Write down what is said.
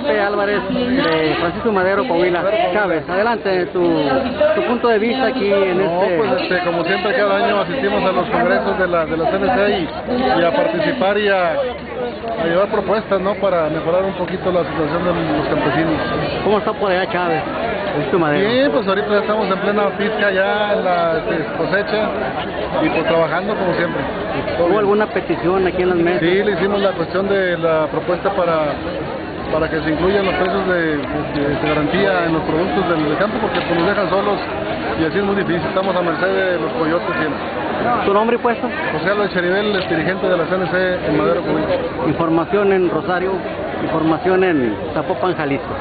Pepe Álvarez de Francisco Madero, Coahuila. Chávez, adelante, tu punto de vista aquí en No, pues como siempre cada año asistimos a los congresos de la CNC y a participar y a llevar propuestas, ¿no? Para mejorar un poquito la situación de los campesinos. ¿Cómo está por allá Chávez? Francisco Madero. Bien, pues ahorita estamos en plena pizca ya en la cosecha y pues trabajando como siempre. ¿Hubo alguna petición aquí en las mesas? Sí, le hicimos la cuestión de la propuesta para que se incluyan los precios de garantía en los productos del campo, porque pues nos dejan solos y así es muy difícil, estamos a merced de los coyotes siempre. ¿Tu nombre y puesto? José Álvarez Cheribel, el dirigente de la CNC en Madero, Coahuila. Información en Rosario, información en Zapopan, Jalisco.